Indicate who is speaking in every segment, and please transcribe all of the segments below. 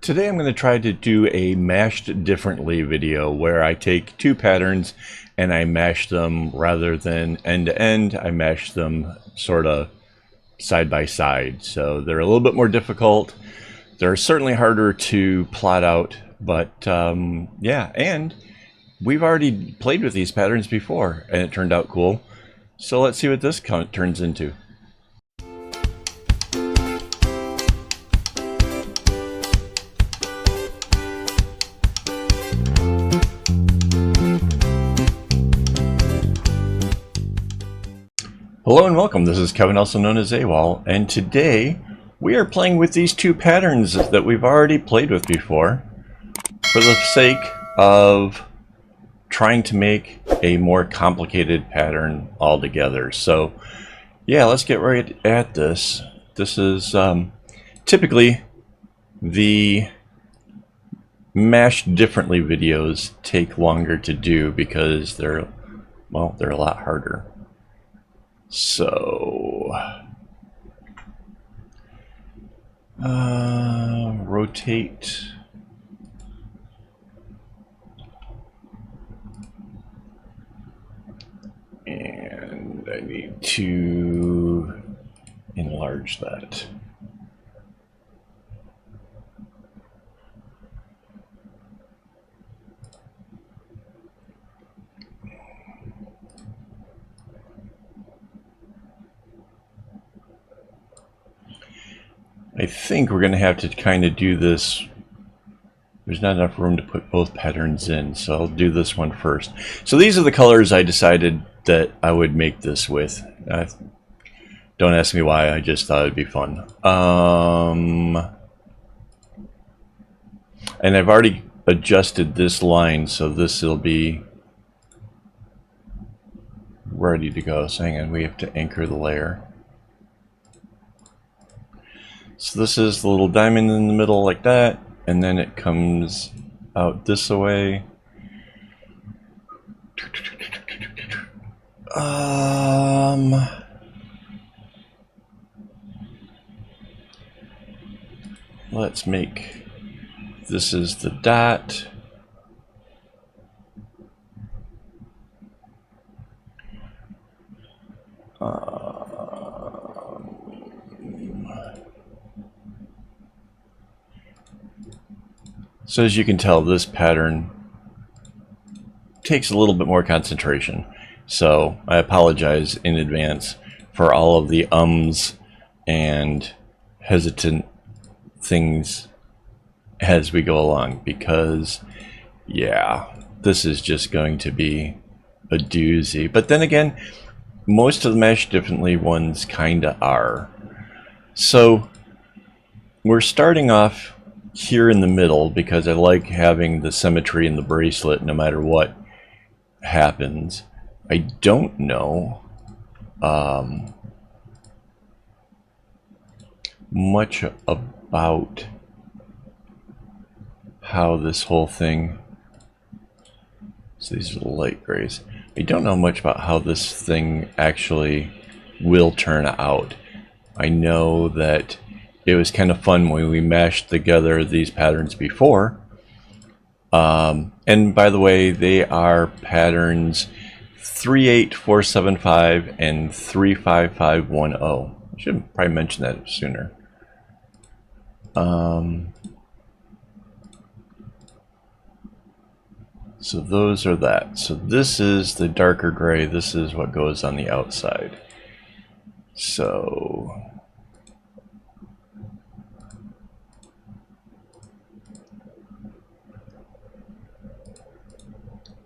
Speaker 1: Today I'm going to try to do a mashed differently video where I take two patterns and I mash them rather than end to end. I mash them sort of side by side. So they're a little bit more difficult. They're certainly harder to plot out, but yeah, and we've already played with these patterns before and it turned out cool. So let's see what this turns into. Hello and welcome, this is Kevin, also known as AKAAWOL, and today we are playing with these two patterns that we've already played with before for the sake of trying to make a more complicated pattern altogether. So yeah, let's get right at this. This is typically the mashed differently videos take longer to do because they're a lot harder. So, rotate. And I need to enlarge that. I think we're going to have to kind of do this. There's not enough room to put both patterns in, so I'll do this one first. So these are the colors I decided that I would make this with. Don't ask me why, I just thought it'd be fun. And I've already adjusted this line, so this will be ready to go. So hang on, we have to anchor the layer. So this is the little diamond in the middle like that, and then it comes out this way. Let's make, this is the dot. So as you can tell, this pattern takes a little bit more concentration. So I apologize in advance for all of the ums and hesitant things as we go along, because yeah, this is just going to be a doozy. But then again, most of the Mash Differently ones kinda are. So we're starting off here in the middle because I like having the symmetry in the bracelet no matter what happens. I don't know much about how this whole thing, so these are the light grays. I don't know much about how this thing actually will turn out. I know that it was kind of fun when we mashed together these patterns before. And by the way, they are patterns 38475 and 35510. I should probably mention that sooner. So those are that. So this is the darker gray. This is what goes on the outside. So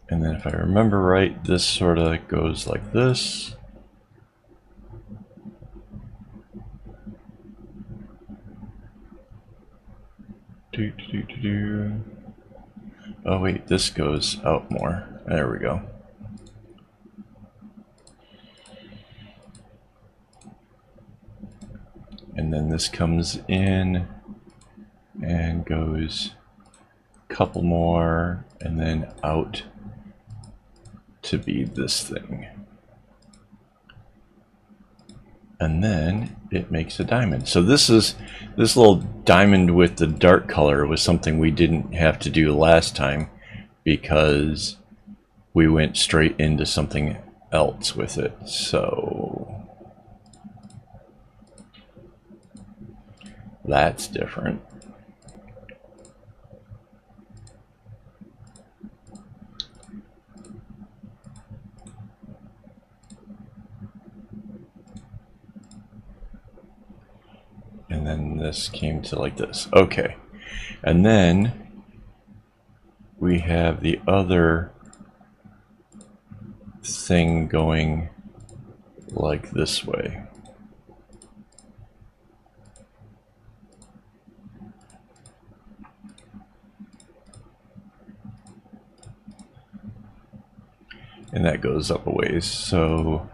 Speaker 1: and then if I remember right, this sort of goes like this. Oh wait, this goes out more. There we go. And then this comes in and goes a couple more and then out to be this thing. and then it makes a diamond. So this little diamond with the dark color was something we didn't have to do last time because we went straight into something else with it. So that's different. And then this came to like this. Okay. And then we have the other thing going like this way. And that goes up a ways. So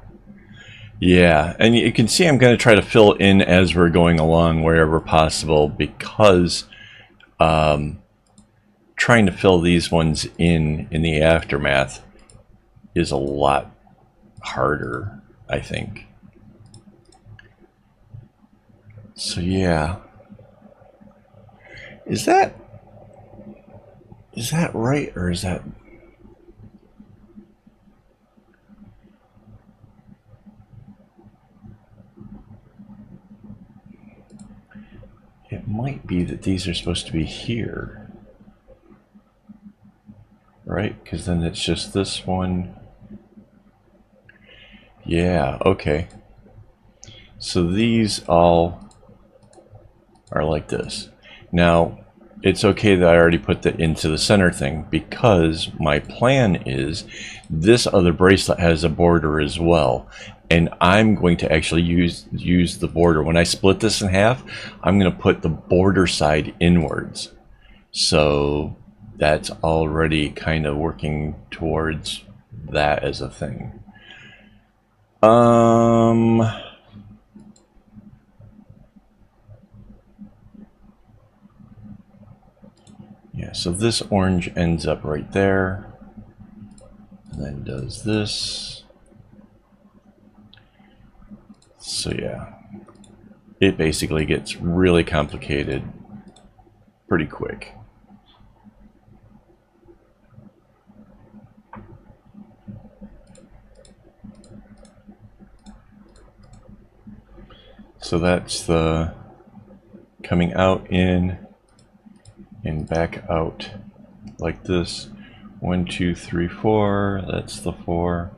Speaker 1: yeah, and you can see I'm going to try to fill in as we're going along wherever possible, because trying to fill these ones in the aftermath is a lot harder, I think. So yeah, is that right, or is that? It might be that these are supposed to be here, right? Because then it's just this one. Yeah, okay. So these all are like this. Now, it's okay that I already put that into the center thing, because my plan is this other bracelet has a border as well. And I'm going to actually use the border. When I split this in half, I'm going to put the border side inwards. So that's already kind of working towards that as a thing. Yeah, so this orange ends up right there, and then does this. So yeah, it basically gets really complicated pretty quick. So that's the coming out in and back out like this. 1, 2, 3, 4. That's the 4.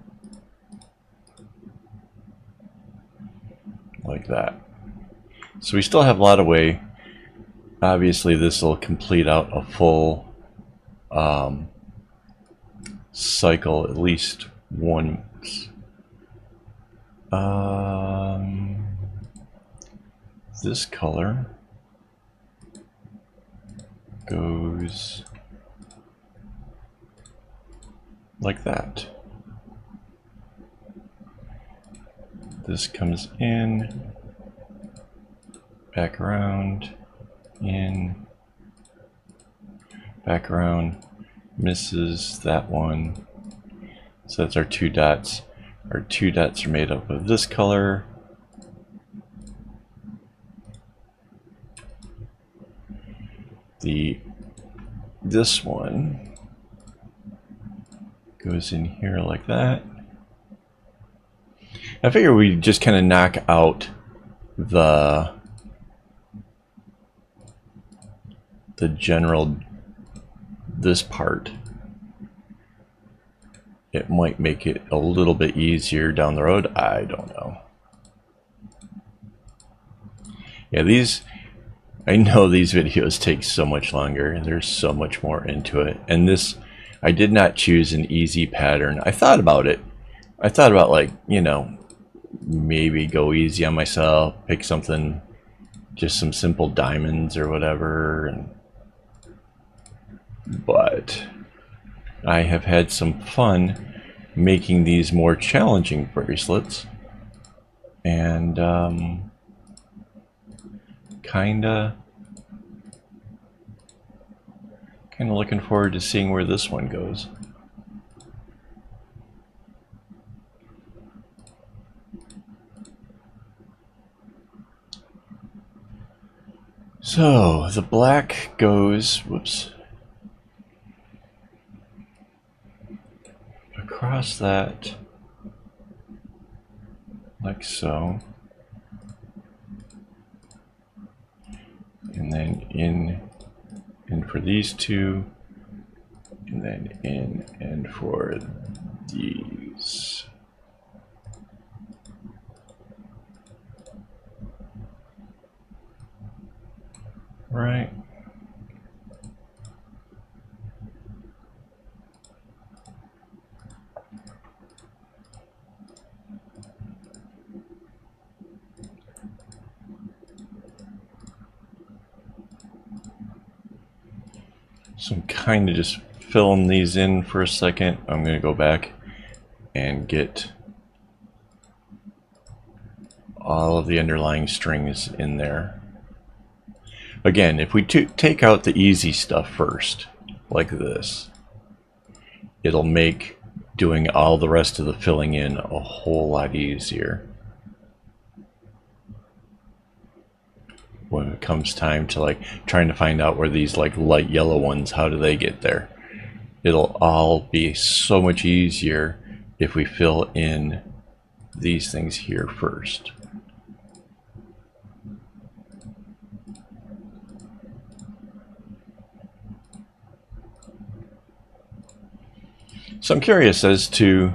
Speaker 1: Like that. So we still have a lot of way. Obviously this will complete out a full cycle at least once. This color goes like that. This comes in, back around, in, back around, misses that one. So that's our 2 dots. Our 2 dots are made up of this color. This one goes in here like that. I figure we just kind of knock out the general, this part. It might make it a little bit easier down the road. I don't know. Yeah, I know these videos take so much longer, and there's so much more into it. And this, I did not choose an easy pattern. I thought about it. I thought about, like, you know, maybe go easy on myself, pick something, just some simple diamonds or whatever. But I have had some fun making these more challenging bracelets, and kinda looking forward to seeing where this one goes. So the black goes, whoops, across that, like so, and then in and for these two, and then in and for these. Right. So I'm kind of just filling these in for a second. I'm going to go back and get all of the underlying strings in there. Again, if we take out the easy stuff first, like this, it'll make doing all the rest of the filling in a whole lot easier. When it comes time to like trying to find out where these like light yellow ones, how do they get there? It'll all be so much easier if we fill in these things here first. So I'm curious as to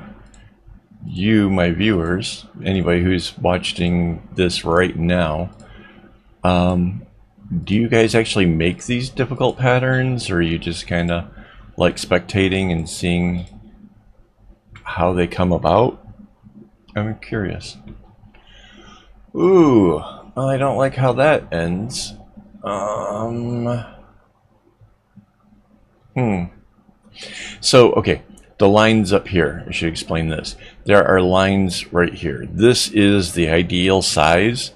Speaker 1: you, my viewers, anybody who's watching this right now, do you guys actually make these difficult patterns, or are you just kind of like spectating and seeing how they come about? I'm curious. Ooh, well, I don't like how that ends. So, okay, the lines up here, I should explain this. There are lines right here. This is the ideal size.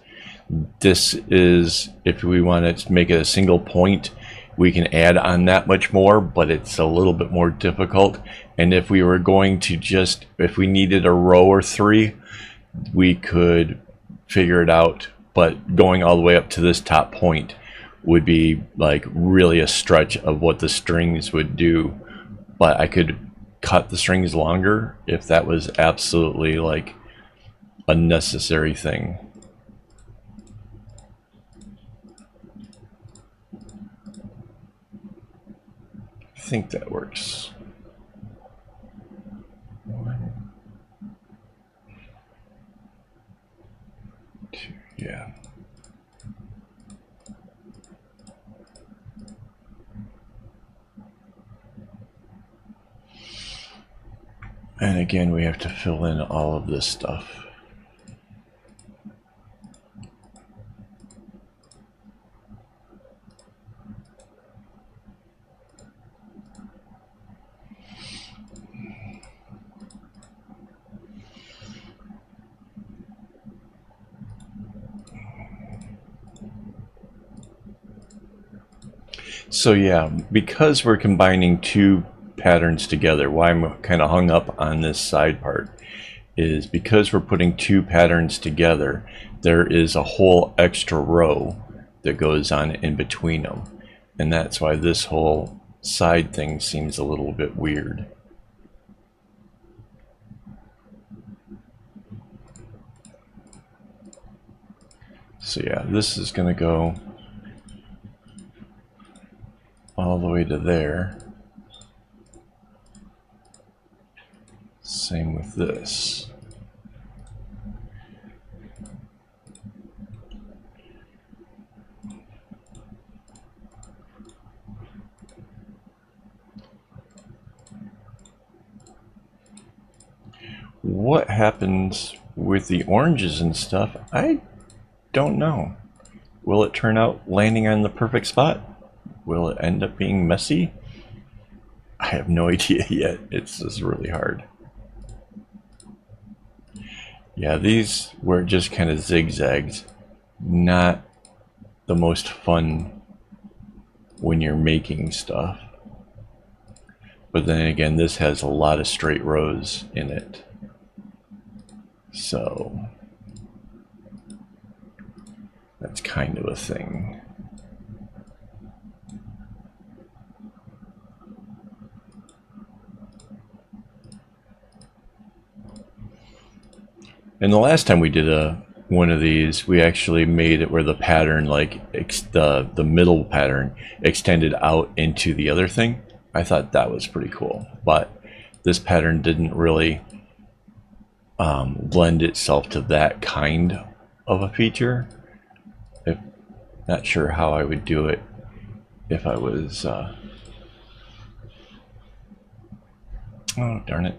Speaker 1: This is, if we want to make it a single point, we can add on that much more, but it's a little bit more difficult. And if we were going to just, if we needed a row or three, we could figure it out. But going all the way up to this top point would be like really a stretch of what the strings would do. But I could cut the strings longer if that was absolutely like a necessary thing. I think that works. One, two, yeah. And again, we have to fill in all of this stuff. So yeah, because we're combining two patterns together, why I'm kind of hung up on this side part is because we're putting two patterns together, there is a whole extra row that goes on in between them. And that's why this whole side thing seems a little bit weird. So yeah, this is going to go all the way to there. Same with this. What happens with the oranges and stuff, I don't know. Will it turn out landing on the perfect spot? Will it end up being messy? I have no idea yet. It's just really hard. Yeah, these were just kind of zigzags. Not the most fun when you're making stuff. But then again, this has a lot of straight rows in it. So that's kind of a thing. And the last time we did one of these, we actually made it where the pattern, like the middle pattern, extended out into the other thing. I thought that was pretty cool, but this pattern didn't really lend itself to that kind of a feature. Not sure how I would do it if I was. Oh, darn it.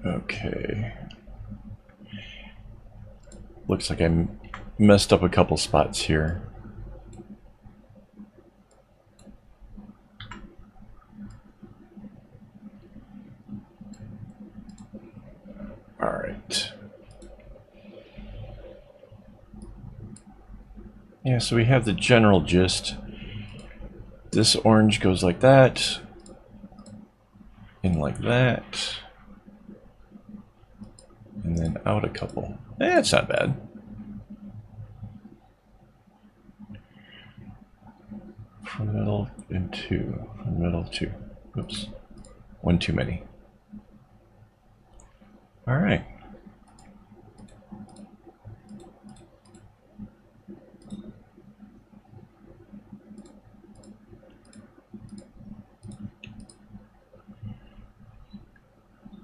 Speaker 1: Okay. Looks like I messed up a couple spots here. All right. Yeah, so we have the general gist. This orange goes like that, in like that, and then out a couple. It's not bad. From middle and two. From middle two. Oops. One too many. All right.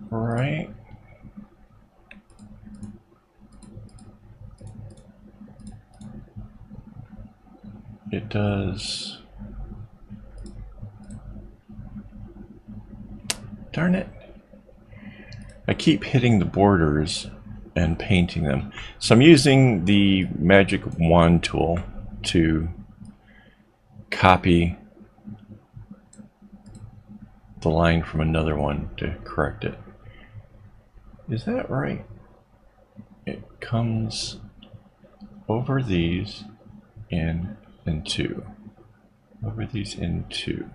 Speaker 1: Right. It does. Darn it. I keep hitting the borders and painting them. So I'm using the magic wand tool to copy the line from another one to correct it. Is that right? It comes over these in and two. Over these in two.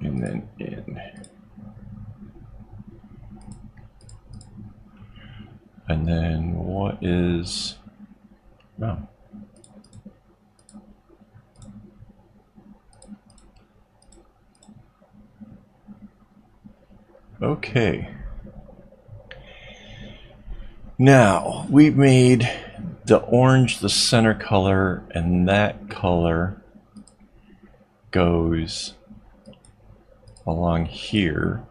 Speaker 1: And then in. And then what is... Oh. Okay. Now, we've made the orange the center color, and that color goes along here.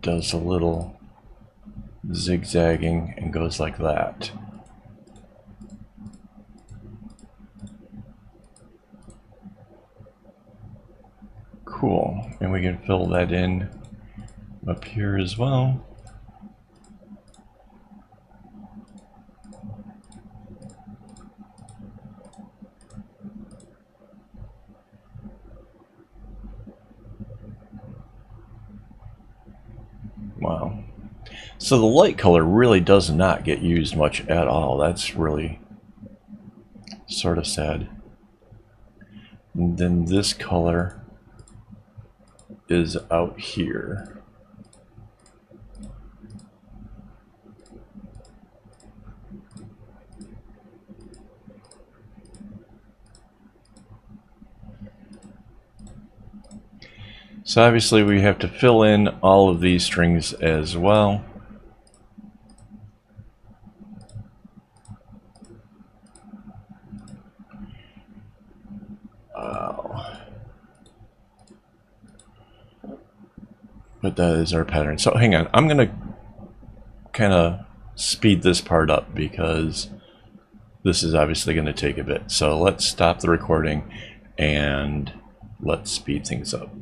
Speaker 1: Does a little zigzagging and goes like that. Cool. And we can fill that in up here as well. Wow. So the light color really does not get used much at all. That's really sort of sad. And then this color is out here. So obviously we have to fill in all of these strings as well. But that is our pattern. So hang on, I'm gonna kind of speed this part up because this is obviously going to take a bit. So let's stop the recording and let's speed things up.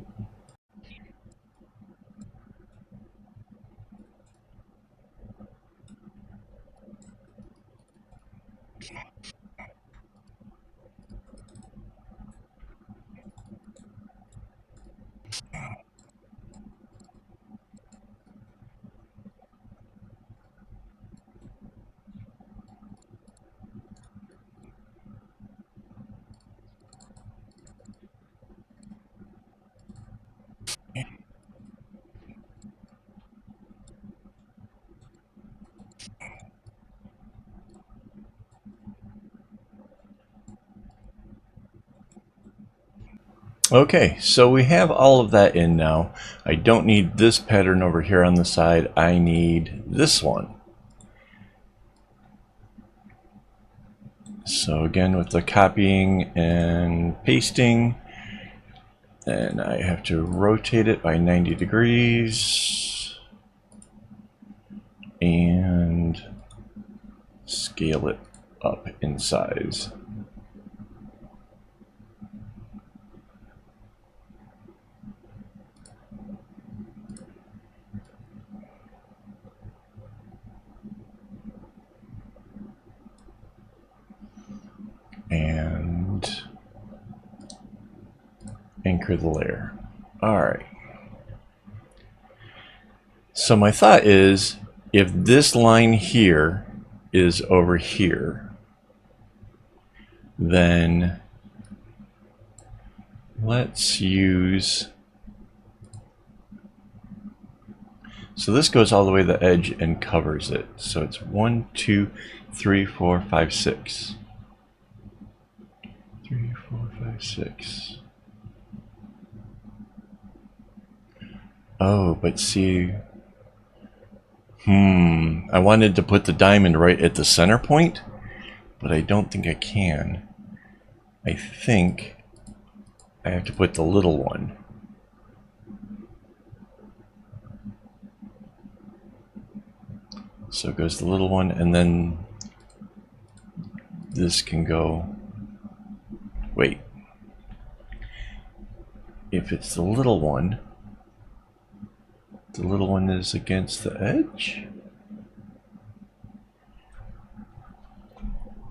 Speaker 1: Okay, so we have all of that in now. I don't need this pattern over here on the side. I need this one. So again, with the copying and pasting, and I have to rotate it by 90 degrees and scale it up in size. And anchor the layer. Alright. So my thought is, if this line here is over here, then let's use... So this goes all the way to the edge and covers it. So it's 1, 2, 3, 4, 5, 6. 3, 4, 5, 6. Oh, but see... I wanted to put the diamond right at the center point, but I don't think I can. I think I have to put the little one. So it goes the little one, and then this can go... Wait. If it's the little one is against the edge?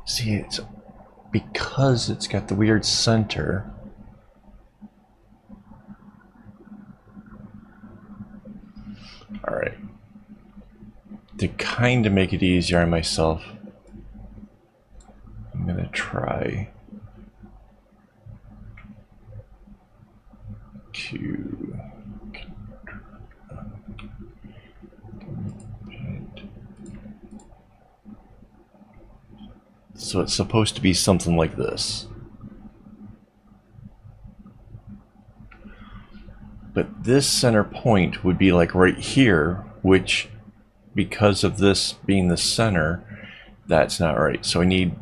Speaker 1: See, it's because it's got the weird center. Alright. To kind of make it easier on myself, I'm going to try to... So it's supposed to be something like this. But this center point would be like right here, which, because of this being the center, that's not right. So I need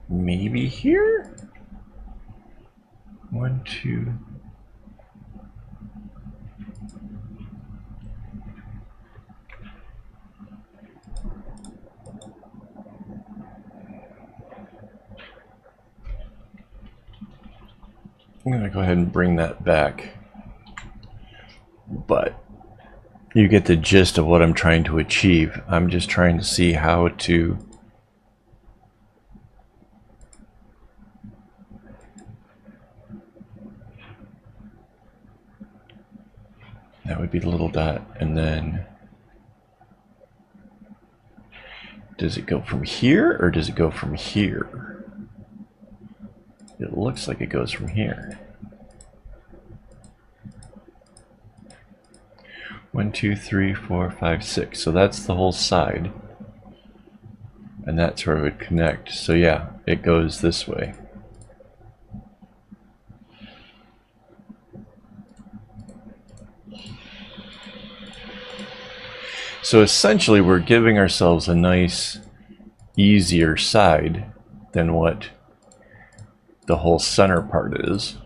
Speaker 1: maybe here? 1, 2... I'm going to go ahead and bring that back, but you get the gist of what I'm trying to achieve. I'm just trying to see how to that would be the little dot, and then does it go from here or does it go from here? It looks like it goes from here. 1, 2, 3, 4, 5, 6. So that's the whole side. And that's where it would connect. So yeah, it goes this way. So essentially we're giving ourselves a nice, easier side than what the whole center part is.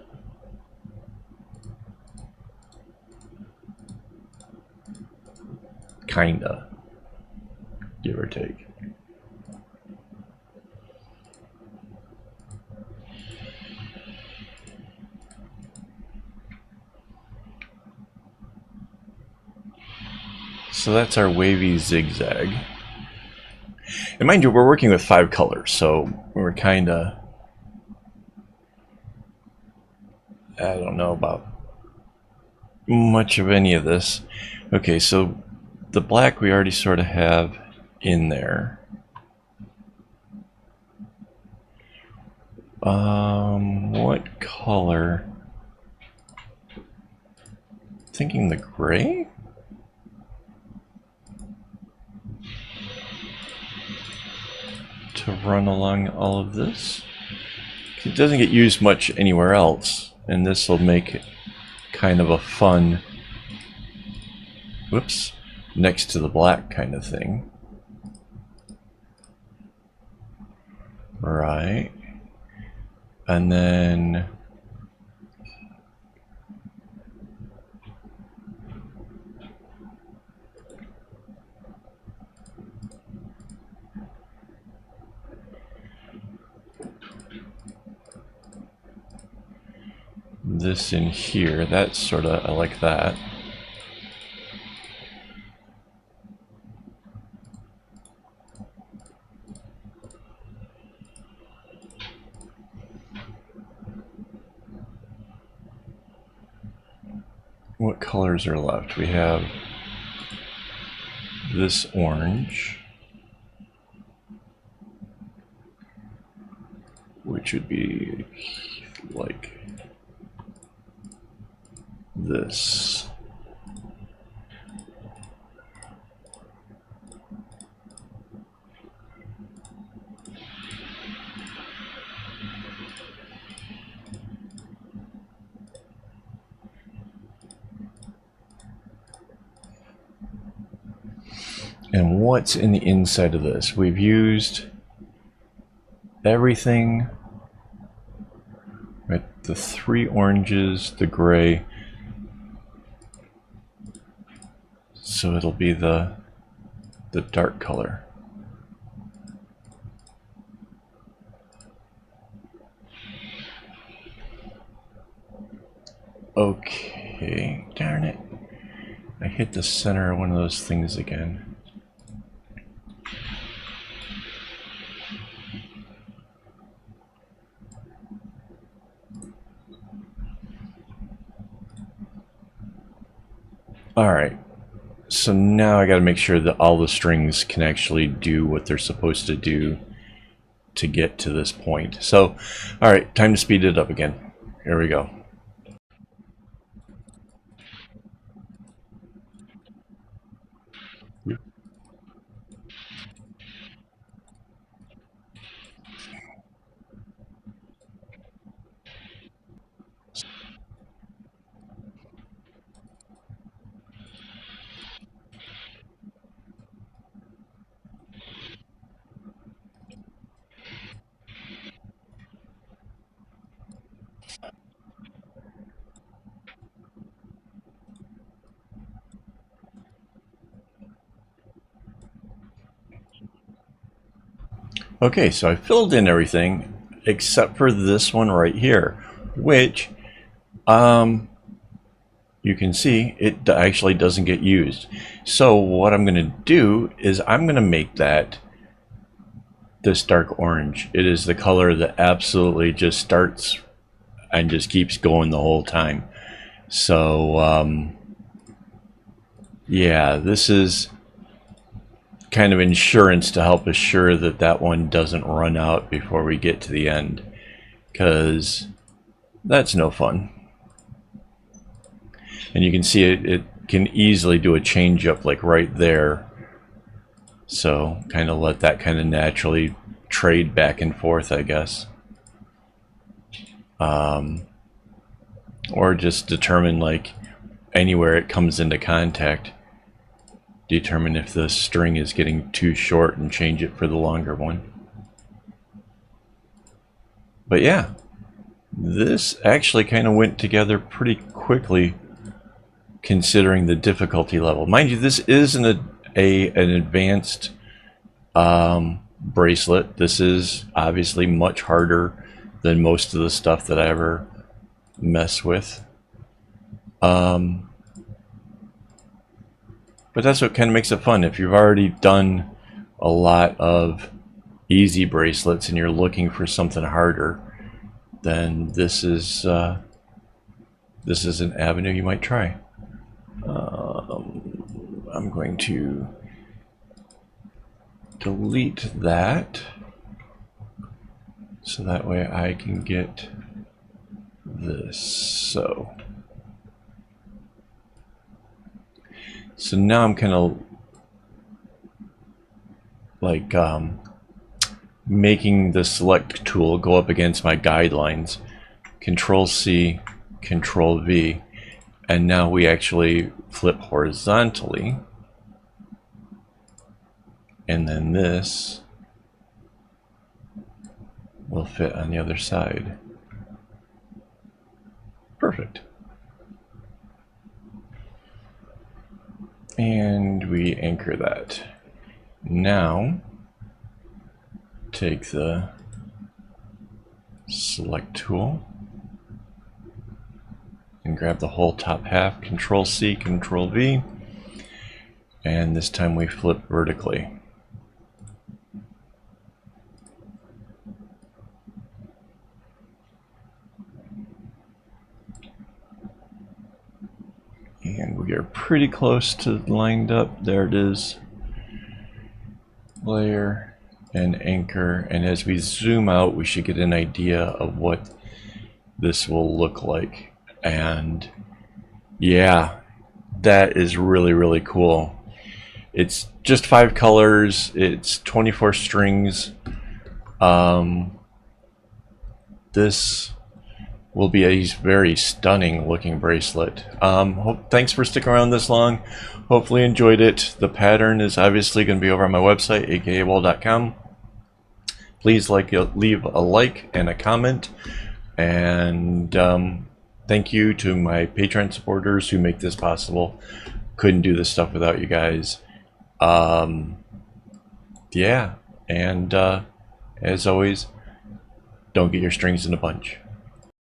Speaker 1: Kinda, give or take. So that's our wavy zigzag. And mind you, we're working with 5 colors, so we're kinda... I don't know about much of any of this. Okay, so the black we already sort of have in there. What color? Thinking the gray? To run along all of this. it doesn't get used much anywhere else, and this will make it kind of a fun, whoops, next to the black kind of thing. Right. And then this in here, that's sort of, I like that. What colors are left? We have this orange, which would be like this. And what's in the inside of this? We've used everything, right? The 3 oranges, the gray. So it'll be the dark color. Okay, darn it. I hit the center of one of those things again. Alright, so now I gotta make sure that all the strings can actually do what they're supposed to do to get to this point. So, alright, time to speed it up again. Here we go. Okay, so I filled in everything except for this one right here, which you can see it actually doesn't get used. So what I'm going to do is I'm going to make that this dark orange. It is the color that absolutely just starts and just keeps going the whole time. So yeah, this is kind of insurance to help assure that that one doesn't run out before we get to the end, because that's no fun. And you can see it can easily do a change up like right there. So kind of let that kind of naturally trade back and forth, I guess. Or just determine like anywhere it comes into contact, determine if the string is getting too short and change it for the longer one. But yeah, this actually kind of went together pretty quickly considering the difficulty level. Mind you, this is an advanced bracelet. This is obviously much harder than most of the stuff that I ever mess with. But that's what kind of makes it fun. If you've already done a lot of easy bracelets and you're looking for something harder, then this is an avenue you might try. I'm going to delete that so that way I can get this. So now I'm kind of like making the select tool go up against my guidelines. Control C, Control V, and now we actually flip horizontally, and then this will fit on the other side. Perfect. And we anchor that. Now take the select tool and grab the whole top half, Control C, Control V, and this time we flip vertically. And we are pretty close to lined up. There it is. Layer and anchor, and as we zoom out we should get an idea of what this will look like. And yeah, that is really cool. It's just 5 colors, it's 24 strings. This will be a very stunning looking bracelet. Thanks for sticking around this long. Hopefully you enjoyed it. The pattern is obviously going to be over on my website, AKAAWOL.com. Please leave a like and a comment, and thank you to my Patreon supporters who make this possible. Couldn't do this stuff without you guys. Yeah, and as always, don't get your strings in a bunch.